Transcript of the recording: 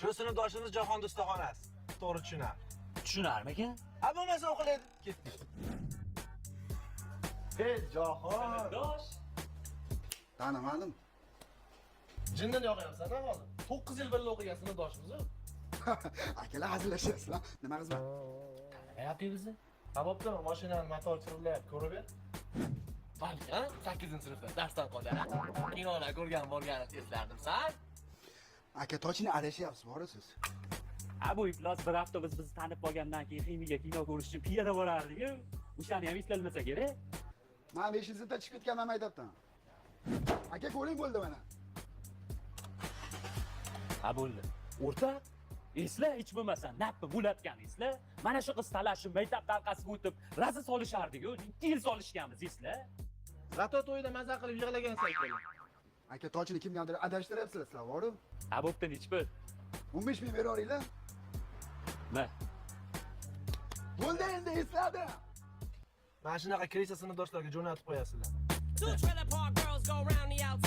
Shu sinfdoshimiz Jahon do'staxonasi. To'g'ri tushunar. Tushunarmikan? Ha bo'lmasa o'qilaydi. Ketdik. Hey Jahon. Dosh. Tanimadim. Jindan yoqyapsan hozir. 9 yil birga o'qigan sinfdoshimiz-ku. Akalar hazillashyapsizlar. Nima xizmat? Tanimayapti bizni. Ha bo'pti, mashinani motor chirilyapti, ko'rib ber. Bali, ha? 8-sinfda darsdan qolgan. Kinolar ko'rgan bo'lganini eslardim, san? Aka tochini adashyapsiz, borasiz. Bu iflos bir hafta bizni tanib qolgandan keyin Ximiga kino ko'rish uchun piyoda borardik-ku. O'shani ham eslolmasa kerak. Men 5-sinfda chiqib ketganman maktabdan. Aka ko'ring bo'ldi mana. Ha bo'ldi. O'rta esla hech bo'lmasa nappi bo'latgan esla. Mana shu qiz talashib maktab talqasiga o'tib razi solishardik-ku. 2 yil solishganmiz esla. Zato to'yda maza qilib yig'lagansan keling. Aka tochini kimgadir adashtiryapsizlar sizlar, boru. Ha bo'pti, nech pul? 15 ming beraveringlar. Ma. Bo'ldi endi esladim. Mana shunaqa kirisa sinfdoshlarga jo'natib qo'yasizlar. Two trailer park girls go round the outside.